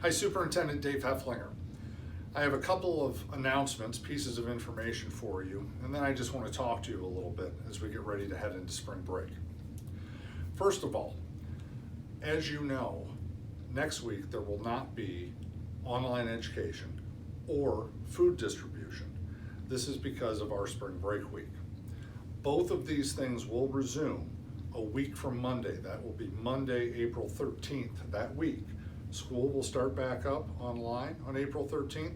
Hi, Superintendent Dave Heflinger. I have a couple of announcements, pieces of information for you, and then I just want to talk to you a little bit as we get ready to head into spring break. First of all, as you know, next week there will not be online education or food distribution. This is because of our spring break week. Both of these things will resume a week from Monday. That will be Monday, April 13th. That week, school will start back up online on April 13th,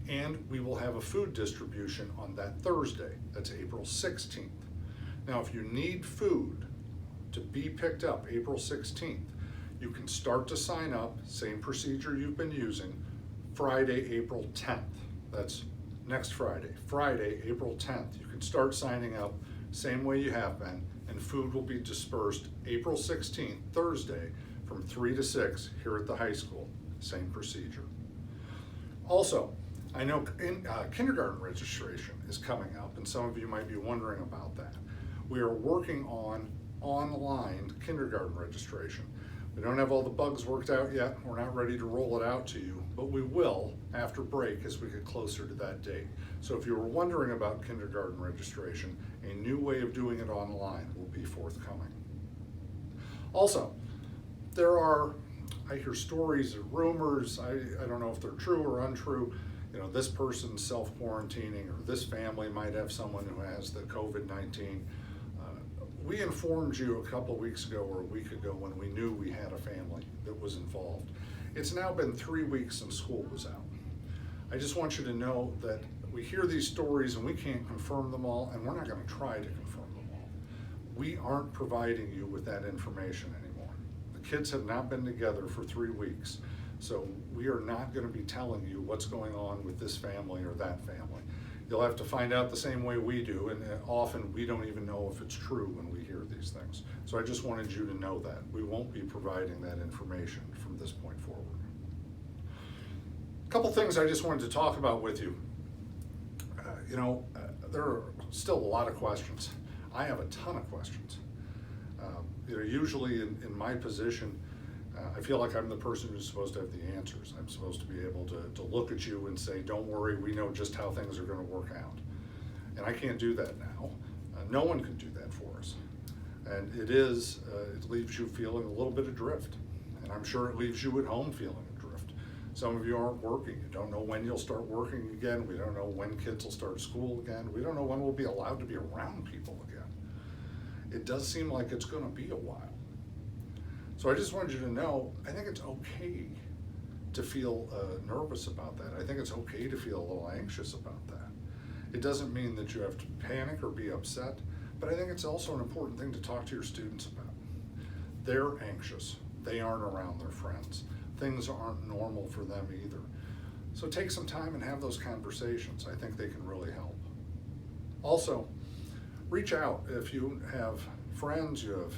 and we will have a food distribution on that Thursday. That's April 16th. Now, if you need food to be picked up April 16th, you can start to sign up, same procedure you've been using, Friday, April 10th. That's next Friday, April 10th. You can start signing up, same way you have been, and food will be dispersed April 16th, Thursday, from 3 to 6 here at the high school. Same procedure. Also, I know kindergarten registration is coming up, and some of you might be wondering about that. We are working on online kindergarten registration. We don't have all the bugs worked out yet. We're not ready to roll it out to you, but we will after break as we get closer to that date. So if you were wondering about kindergarten registration, a new way of doing it online will be forthcoming. Also, I hear stories and rumors, I don't know if they're true or untrue, this person's self-quarantining, or this family might have someone who has the COVID-19. We informed you a couple weeks ago or a week ago when we knew we had a family that was involved. It's now been 3 weeks since school was out. I just want you to know that we hear these stories and we can't confirm them all, and we're not going to try to confirm them all. We aren't providing you with that information anymore. The kids have not been together for 3 weeks, so we are not going to be telling you what's going on with this family or that family. You'll have to find out the same way we do, and often we don't even know if it's true when we hear these things. So I just wanted you to know that. We won't be providing that information from this point forward. A couple things I just wanted to talk about with you. There are still a lot of questions. I have a ton of questions. Usually in my position, I feel like I'm the person who's supposed to have the answers. I'm supposed to be able to look at you and say, don't worry, we know just how things are going to work out. And I can't do that now. No one can do that for us. And it leaves you feeling a little bit adrift. And I'm sure it leaves you at home feeling adrift. Some of you aren't working. You don't know when you'll start working again. We don't know when kids will start school again. We don't know when we'll be allowed to be around people again. It does seem like it's going to be a while. So I just wanted you to know, I think it's okay to feel nervous about that. I think it's okay to feel a little anxious about that. It doesn't mean that you have to panic or be upset, but I think it's also an important thing to talk to your students about. They're anxious. They aren't around their friends. Things aren't normal for them either. So take some time and have those conversations. I think they can really help. Also, reach out if you have friends, you have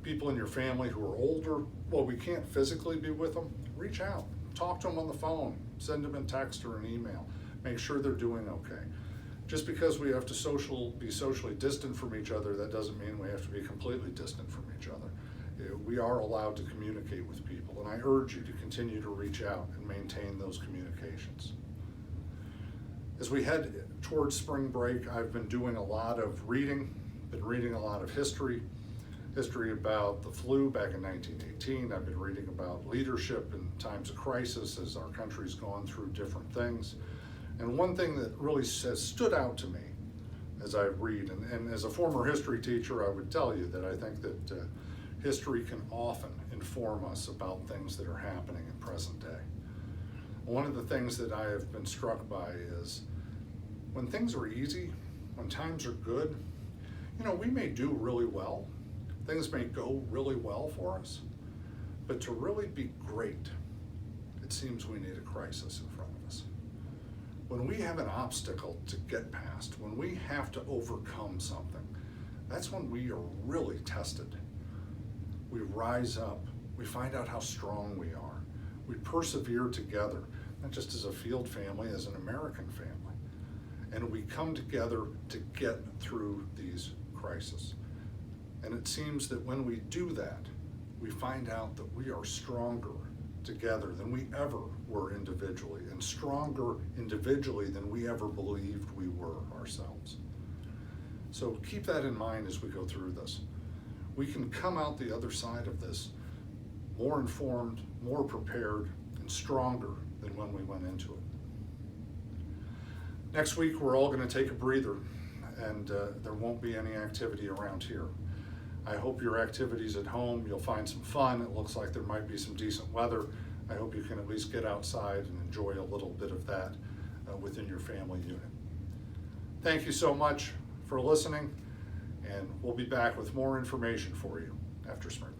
people in your family who are older. Well, we can't physically be with them. Reach out, talk to them on the phone, send them a text or an email. Make sure they're doing okay. Just because we have to be socially distant from each other, that doesn't mean we have to be completely distant from each other. We are allowed to communicate with people, and I urge you to continue to reach out and maintain those communications. As we head towards spring break, I've been doing a lot of reading, been reading a lot of history about the flu back in 1918. I've been reading about leadership in times of crisis as our country's gone through different things. And one thing that really has stood out to me as I read, and as a former history teacher, I would tell you that I think that history can often inform us about things that are happening in present day. One of the things that I have been struck by is when things are easy, when times are good, we may do really well. Things may go really well for us, but to really be great, it seems we need a crisis in front of us. When we have an obstacle to get past, when we have to overcome something, that's when we are really tested. We rise up, we find out how strong we are, we persevere together, not just as a field family, as an American family. And we come together to get through these crises. And it seems that when we do that, we find out that we are stronger together than we ever were individually, and stronger individually than we ever believed we were ourselves. So keep that in mind as we go through this. We can come out the other side of this more informed, more prepared, and stronger than when we went into it. Next week, we're all going to take a breather, and there won't be any activity around here. I hope your activities at home, you'll find some fun. It looks like there might be some decent weather. I hope you can at least get outside and enjoy a little bit of that within your family unit. Thank you so much for listening, and we'll be back with more information for you after spring.